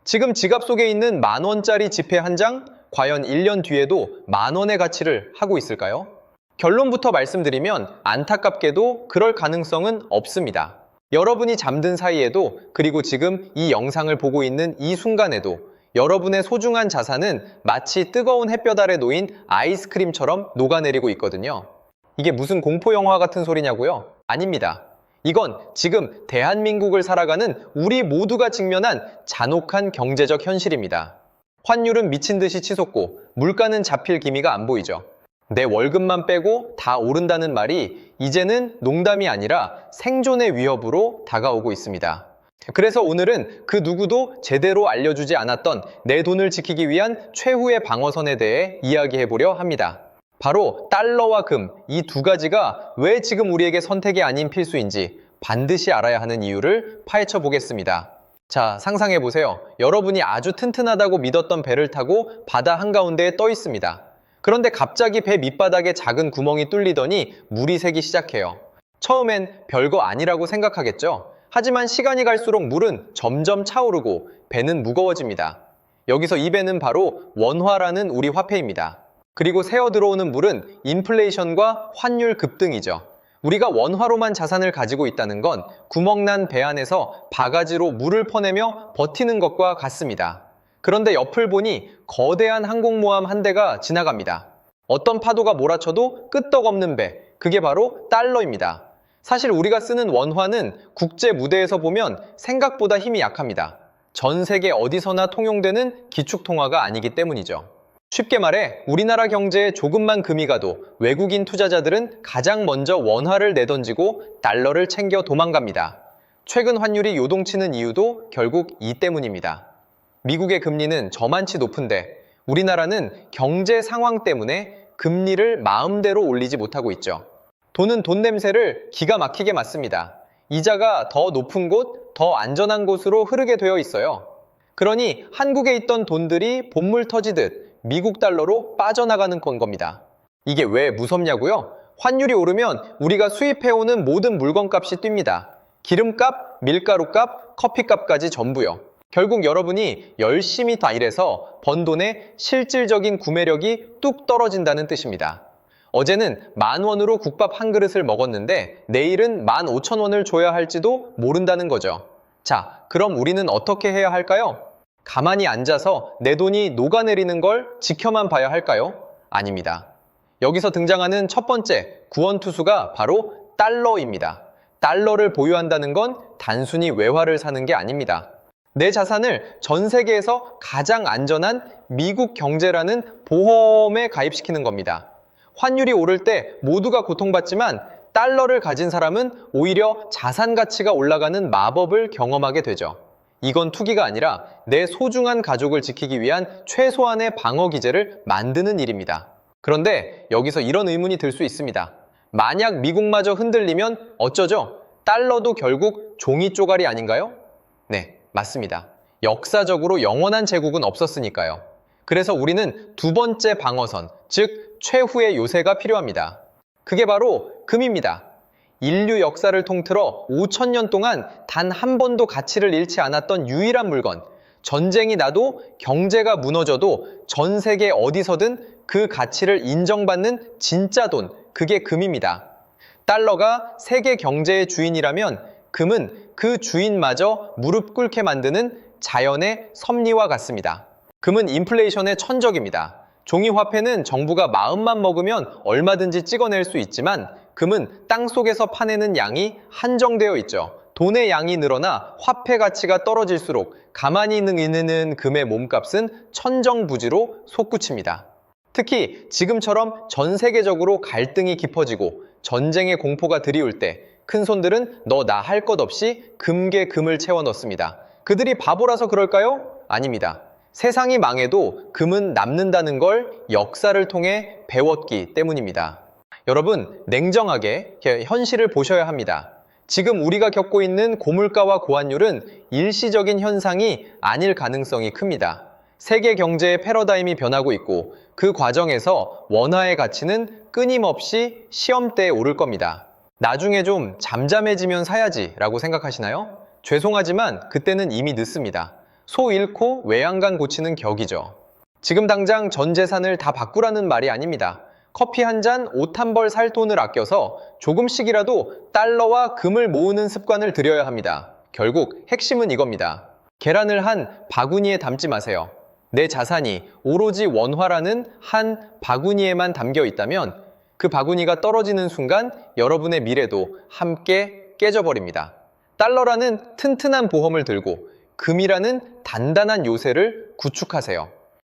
지금 지갑 속에 있는 10,000원짜리 지폐 한 장, 과연 1년 뒤에도 10,000원의 가치를 하고 있을까요? 결론부터 말씀드리면 안타깝게도 그럴 가능성은 없습니다. 여러분이 잠든 사이에도, 그리고 지금 이 영상을 보고 있는 이 순간에도 여러분의 소중한 자산은 마치 뜨거운 햇볕 아래 놓인 아이스크림처럼 녹아내리고 있거든요. 이게 무슨 공포영화 같은 소리냐고요? 아닙니다. 이건 지금 대한민국을 살아가는 우리 모두가 직면한 잔혹한 경제적 현실입니다. 환율은 미친 듯이 치솟고 물가는 잡힐 기미가 안 보이죠. 내 월급만 빼고 다 오른다는 말이 이제는 농담이 아니라 생존의 위협으로 다가오고 있습니다. 그래서 오늘은 그 누구도 제대로 알려주지 않았던 내 돈을 지키기 위한 최후의 방어선에 대해 이야기해보려 합니다. 바로 달러와 금, 이 두 가지가 왜 지금 우리에게 선택이 아닌 필수인지 반드시 알아야 하는 이유를 파헤쳐 보겠습니다. 자, 상상해보세요. 여러분이 아주 튼튼하다고 믿었던 배를 타고 바다 한가운데에 떠 있습니다. 그런데 갑자기 배 밑바닥에 작은 구멍이 뚫리더니 물이 새기 시작해요. 처음엔 별거 아니라고 생각하겠죠? 하지만 시간이 갈수록 물은 점점 차오르고 배는 무거워집니다. 여기서 이 배는 바로 원화라는 우리 화폐입니다. 그리고 새어 들어오는 물은 인플레이션과 환율 급등이죠. 우리가 원화로만 자산을 가지고 있다는 건 구멍난 배 안에서 바가지로 물을 퍼내며 버티는 것과 같습니다. 그런데 옆을 보니 거대한 항공모함 한 대가 지나갑니다. 어떤 파도가 몰아쳐도 끄떡없는 배, 그게 바로 달러입니다. 사실 우리가 쓰는 원화는 국제 무대에서 보면 생각보다 힘이 약합니다. 전 세계 어디서나 통용되는 기축통화가 아니기 때문이죠. 쉽게 말해 우리나라 경제에 조금만 금이 가도 외국인 투자자들은 가장 먼저 원화를 내던지고 달러를 챙겨 도망갑니다. 최근 환율이 요동치는 이유도 결국 이 때문입니다. 미국의 금리는 저만치 높은데 우리나라는 경제 상황 때문에 금리를 마음대로 올리지 못하고 있죠. 돈은 돈 냄새를 기가 막히게 맡습니다. 이자가 더 높은 곳, 더 안전한 곳으로 흐르게 되어 있어요. 그러니 한국에 있던 돈들이 본물 터지듯 미국 달러로 빠져나가는 건 겁니다. 이게 왜 무섭냐고요? 환율이 오르면 우리가 수입해오는 모든 물건값이 뜁니다. 기름값, 밀가루값, 커피값까지 전부요. 결국 여러분이 열심히 다 일해서 번 돈의 실질적인 구매력이 뚝 떨어진다는 뜻입니다. 어제는 10,000원으로 국밥 한 그릇을 먹었는데 내일은 15,000원을 줘야 할지도 모른다는 거죠. 자, 그럼 우리는 어떻게 해야 할까요? 가만히 앉아서 내 돈이 녹아내리는 걸 지켜만 봐야 할까요? 아닙니다. 여기서 등장하는 첫 번째 구원투수가 바로 달러입니다. 달러를 보유한다는 건 단순히 외화를 사는 게 아닙니다. 내 자산을 전 세계에서 가장 안전한 미국 경제라는 보험에 가입시키는 겁니다. 환율이 오를 때 모두가 고통받지만 달러를 가진 사람은 오히려 자산 가치가 올라가는 마법을 경험하게 되죠. 이건 투기가 아니라 내 소중한 가족을 지키기 위한 최소한의 방어 기제를 만드는 일입니다. 그런데 여기서 이런 의문이 들 수 있습니다. 만약 미국마저 흔들리면 어쩌죠? 달러도 결국 종이 쪼가리 아닌가요? 네, 맞습니다. 역사적으로 영원한 제국은 없었으니까요. 그래서 우리는 두 번째 방어선, 즉 최후의 요새가 필요합니다. 그게 바로 금입니다. 인류 역사를 통틀어 5,000년 동안 단 한 번도 가치를 잃지 않았던 유일한 물건, 전쟁이 나도 경제가 무너져도 전 세계 어디서든 그 가치를 인정받는 진짜 돈, 그게 금입니다. 달러가 세계 경제의 주인이라면 금은 그 주인마저 무릎 꿇게 만드는 자연의 섭리와 같습니다. 금은 인플레이션의 천적입니다. 종이화폐는 정부가 마음만 먹으면 얼마든지 찍어낼 수 있지만 금은 땅속에서 파내는 양이 한정되어 있죠. 돈의 양이 늘어나 화폐 가치가 떨어질수록 가만히 있는 금의 몸값은 천정부지로 솟구칩니다. 특히 지금처럼 전 세계적으로 갈등이 깊어지고 전쟁의 공포가 드리울 때 큰손들은 너 나 할 것 없이 금괴 금을 채워 넣습니다. 그들이 바보라서 그럴까요? 아닙니다. 세상이 망해도 금은 남는다는 걸 역사를 통해 배웠기 때문입니다. 여러분, 냉정하게 현실을 보셔야 합니다. 지금 우리가 겪고 있는 고물가와 고환율은 일시적인 현상이 아닐 가능성이 큽니다. 세계 경제의 패러다임이 변하고 있고 그 과정에서 원화의 가치는 끊임없이 시험대에 오를 겁니다. 나중에 좀 잠잠해지면 사야지 라고 생각하시나요? 죄송하지만 그때는 이미 늦습니다. 소 잃고 외양간 고치는 격이죠. 지금 당장 전 재산을 다 바꾸라는 말이 아닙니다. 커피 한 잔, 옷 한 벌 살 돈을 아껴서 조금씩이라도 달러와 금을 모으는 습관을 들여야 합니다. 결국 핵심은 이겁니다. 계란을 한 바구니에 담지 마세요. 내 자산이 오로지 원화라는 한 바구니에만 담겨 있다면 그 바구니가 떨어지는 순간 여러분의 미래도 함께 깨져버립니다. 달러라는 튼튼한 보험을 들고 금이라는 단단한 요새를 구축하세요.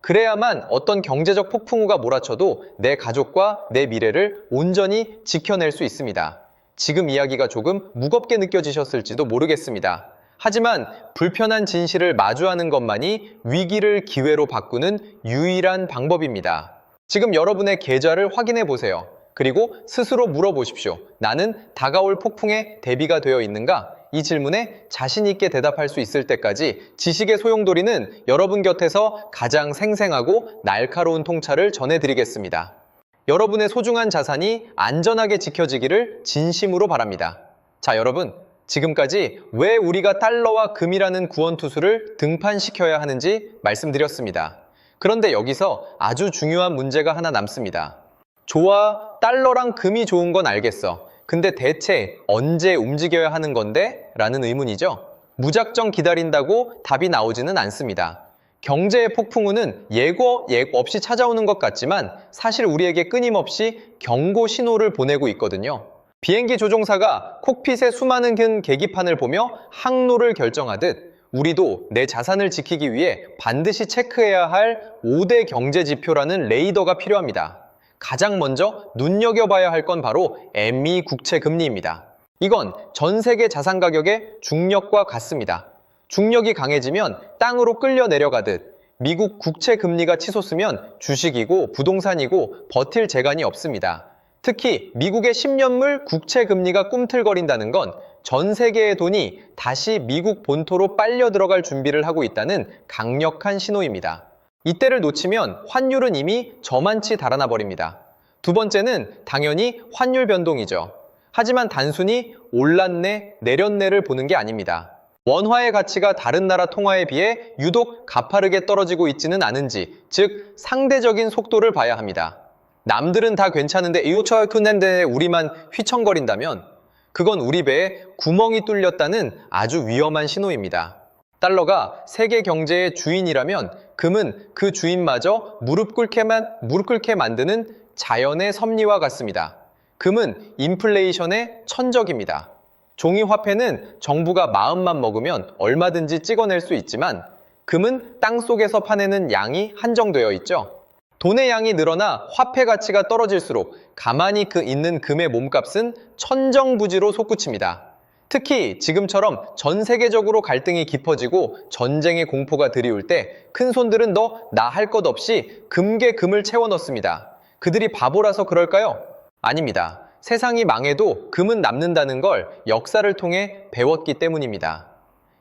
그래야만 어떤 경제적 폭풍우가 몰아쳐도 내 가족과 내 미래를 온전히 지켜낼 수 있습니다. 지금 이야기가 조금 무겁게 느껴지셨을지도 모르겠습니다. 하지만 불편한 진실을 마주하는 것만이 위기를 기회로 바꾸는 유일한 방법입니다. 지금 여러분의 계좌를 확인해 보세요. 그리고 스스로 물어보십시오. 나는 다가올 폭풍에 대비가 되어 있는가? 이 질문에 자신 있게 대답할 수 있을 때까지 지식의 소용돌이는 여러분 곁에서 가장 생생하고 날카로운 통찰을 전해드리겠습니다. 여러분의 소중한 자산이 안전하게 지켜지기를 진심으로 바랍니다. 자, 여러분, 지금까지 왜 우리가 달러와 금이라는 구원투수를 등판시켜야 하는지 말씀드렸습니다. 그런데 여기서 아주 중요한 문제가 하나 남습니다. 좋아, 달러랑 금이 좋은 건 알겠어. 근데 대체 언제 움직여야 하는 건데? 라는 의문이죠. 무작정 기다린다고 답이 나오지는 않습니다. 경제의 폭풍우는 예고 없이 찾아오는 것 같지만 사실 우리에게 끊임없이 경고 신호를 보내고 있거든요. 비행기 조종사가 콕핏의 수많은 계기판을 보며 항로를 결정하듯 우리도 내 자산을 지키기 위해 반드시 체크해야 할 5대 경제 지표라는 레이더가 필요합니다. 가장 먼저 눈여겨봐야 할 건 바로 ME 국채 금리입니다. 이건 전 세계 자산 가격의 중력과 같습니다. 중력이 강해지면 땅으로 끌려 내려가듯 미국 국채 금리가 치솟으면 주식이고 부동산이고 버틸 재간이 없습니다. 특히 미국의 10년물 국채 금리가 꿈틀거린다는 건 전 세계의 돈이 다시 미국 본토로 빨려 들어갈 준비를 하고 있다는 강력한 신호입니다. 이때를 놓치면 환율은 이미 저만치 달아나 버립니다. 두 번째는 당연히 환율 변동이죠. 하지만 단순히 올랐네, 내렸네를 보는 게 아닙니다. 원화의 가치가 다른 나라 통화에 비해 유독 가파르게 떨어지고 있지는 않은지, 즉 상대적인 속도를 봐야 합니다. 남들은 다 괜찮은데 이웃처 큰데 우리만 휘청거린다면 그건 우리 배에 구멍이 뚫렸다는 아주 위험한 신호입니다. 달러가 세계 경제의 주인이라면 금은 그 주인마저 무릎 꿇게 만드는 자연의 섭리와 같습니다. 금은 인플레이션의 천적입니다. 종이 화폐는 정부가 마음만 먹으면 얼마든지 찍어낼 수 있지만 금은 땅속에서 파내는 양이 한정되어 있죠. 돈의 양이 늘어나 화폐 가치가 떨어질수록 가만히 있는 금의 몸값은 천정부지로 솟구칩니다. 특히 지금처럼 전 세계적으로 갈등이 깊어지고 전쟁의 공포가 드리울 때 큰손들은 나 할 것 없이 금을 채워 넣습니다. 그들이 바보라서 그럴까요? 아닙니다. 세상이 망해도 금은 남는다는 걸 역사를 통해 배웠기 때문입니다.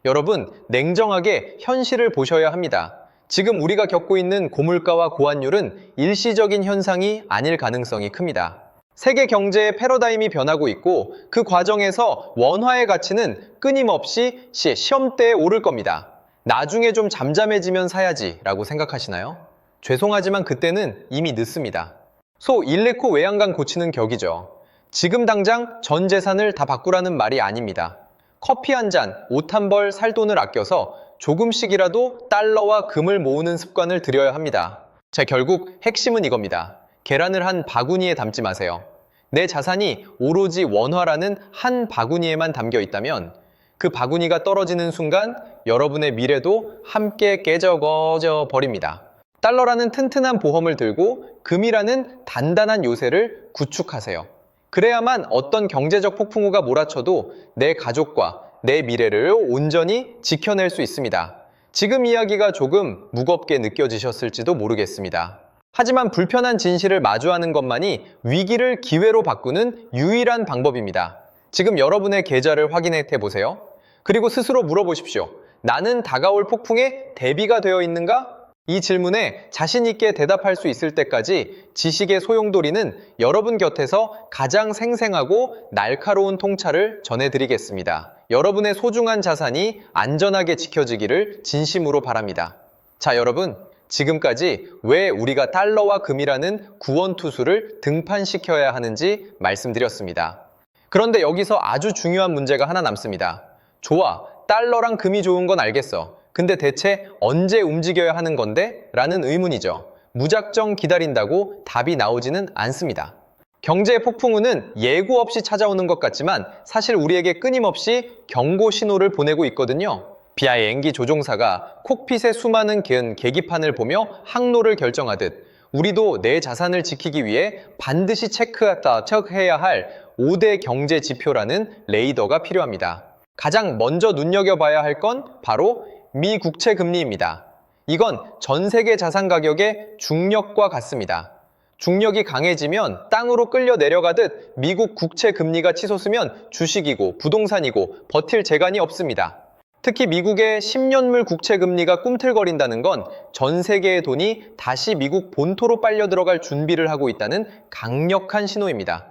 여러분, 냉정하게 현실을 보셔야 합니다. 지금 우리가 겪고 있는 고물가와 고환율은 일시적인 현상이 아닐 가능성이 큽니다. 세계 경제의 패러다임이 변하고 있고 그 과정에서 원화의 가치는 끊임없이 시험대에 오를 겁니다. 나중에 좀 잠잠해지면 사야지 라고 생각하시나요? 죄송하지만 그때는 이미 늦습니다. 소 잃고 외양간 고치는 격이죠. 지금 당장 전 재산을 다 바꾸라는 말이 아닙니다. 커피 한 잔, 옷 한 벌 살 돈을 아껴서 조금씩이라도 달러와 금을 모으는 습관을 들여야 합니다. 자, 결국 핵심은 이겁니다. 계란을 한 바구니에 담지 마세요. 내 자산이 오로지 원화라는 한 바구니에만 담겨 있다면 그 바구니가 떨어지는 순간 여러분의 미래도 함께 깨져버려 버립니다. 달러라는 튼튼한 보험을 들고 금이라는 단단한 요새를 구축하세요. 그래야만 어떤 경제적 폭풍우가 몰아쳐도 내 가족과 내 미래를 온전히 지켜낼 수 있습니다. 지금 이야기가 조금 무겁게 느껴지셨을지도 모르겠습니다. 하지만 불편한 진실을 마주하는 것만이 위기를 기회로 바꾸는 유일한 방법입니다. 지금 여러분의 계좌를 확인해 보세요. 그리고 스스로 물어보십시오. 나는 다가올 폭풍에 대비가 되어 있는가? 이 질문에 자신 있게 대답할 수 있을 때까지 지식의 소용돌이는 여러분 곁에서 가장 생생하고 날카로운 통찰을 전해드리겠습니다. 여러분의 소중한 자산이 안전하게 지켜지기를 진심으로 바랍니다. 자, 여러분, 지금까지 왜 우리가 달러와 금이라는 구원투수를 등판시켜야 하는지 말씀드렸습니다. 그런데 여기서 아주 중요한 문제가 하나 남습니다. 좋아, 달러랑 금이 좋은 건 알겠어. 근데 대체 언제 움직여야 하는 건데? 라는 의문이죠. 무작정 기다린다고 답이 나오지는 않습니다. 경제의 폭풍우는 예고 없이 찾아오는 것 같지만 사실 우리에게 끊임없이 경고 신호를 보내고 있거든요. 비행기 조종사가 콕핏의 수많은 계기판을 보며 항로를 결정하듯 우리도 내 자산을 지키기 위해 반드시 체크해야 할 5대 경제 지표라는 레이더가 필요합니다. 가장 먼저 눈여겨봐야 할 건 바로 미 국채 금리입니다. 이건 전 세계 자산 가격의 중력과 같습니다. 중력이 강해지면 땅으로 끌려 내려가듯 미국 국채 금리가 치솟으면 주식이고 부동산이고 버틸 재간이 없습니다. 특히 미국의 10년물 국채 금리가 꿈틀거린다는 건 전 세계의 돈이 다시 미국 본토로 빨려 들어갈 준비를 하고 있다는 강력한 신호입니다.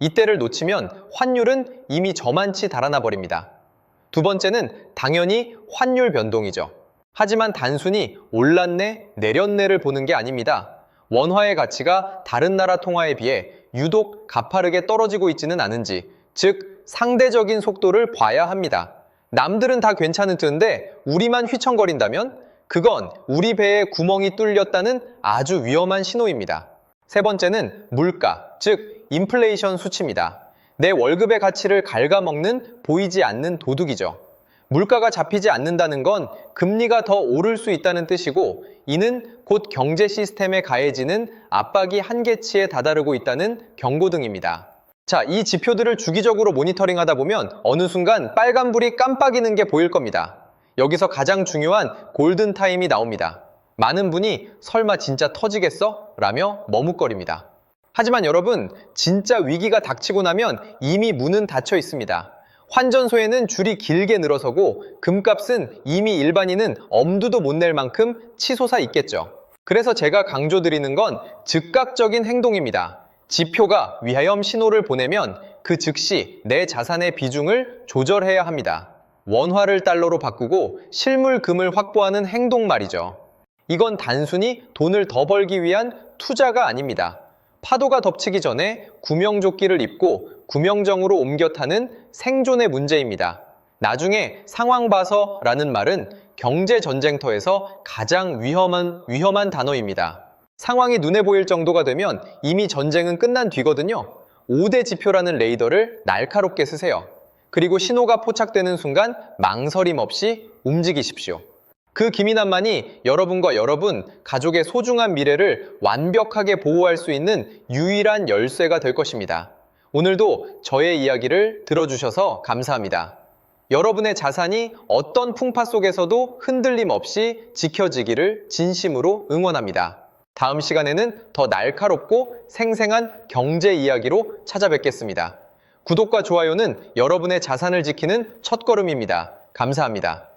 이때를 놓치면 환율은 이미 저만치 달아나 버립니다. 두 번째는 당연히 환율 변동이죠. 하지만 단순히 올랐네, 내렸네를 보는 게 아닙니다. 원화의 가치가 다른 나라 통화에 비해 유독 가파르게 떨어지고 있지는 않은지, 즉 상대적인 속도를 봐야 합니다. 남들은 다 괜찮은 듯한데 우리만 휘청거린다면 그건 우리 배에 구멍이 뚫렸다는 아주 위험한 신호입니다. 세 번째는 물가, 즉 인플레이션 수치입니다. 내 월급의 가치를 갉아먹는 보이지 않는 도둑이죠. 물가가 잡히지 않는다는 건 금리가 더 오를 수 있다는 뜻이고 이는 곧 경제 시스템에 가해지는 압박이 한계치에 다다르고 있다는 경고등입니다. 자, 이 지표들을 주기적으로 모니터링하다 보면 어느 순간 빨간불이 깜빡이는 게 보일 겁니다. 여기서 가장 중요한 골든타임이 나옵니다. 많은 분이 설마 진짜 터지겠어? 라며 머뭇거립니다. 하지만 여러분, 진짜 위기가 닥치고 나면 이미 문은 닫혀 있습니다. 환전소에는 줄이 길게 늘어서고 금값은 이미 일반인은 엄두도 못 낼 만큼 치솟아 있겠죠. 그래서 제가 강조드리는 건 즉각적인 행동입니다. 지표가 위험 신호를 보내면 그 즉시 내 자산의 비중을 조절해야 합니다. 원화를 달러로 바꾸고 실물 금을 확보하는 행동 말이죠. 이건 단순히 돈을 더 벌기 위한 투자가 아닙니다. 파도가 덮치기 전에 구명조끼를 입고 구명정으로 옮겨 타는 생존의 문제입니다. 나중에 상황 봐서 라는 말은 경제전쟁터에서 가장 위험한 단어입니다. 상황이 눈에 보일 정도가 되면 이미 전쟁은 끝난 뒤거든요. 5대 지표라는 레이더를 날카롭게 쓰세요. 그리고 신호가 포착되는 순간 망설임 없이 움직이십시오. 그 기민함만이 여러분과 여러분, 가족의 소중한 미래를 완벽하게 보호할 수 있는 유일한 열쇠가 될 것입니다. 오늘도 저의 이야기를 들어주셔서 감사합니다. 여러분의 자산이 어떤 풍파 속에서도 흔들림 없이 지켜지기를 진심으로 응원합니다. 다음 시간에는 더 날카롭고 생생한 경제 이야기로 찾아뵙겠습니다. 구독과 좋아요는 여러분의 자산을 지키는 첫걸음입니다. 감사합니다.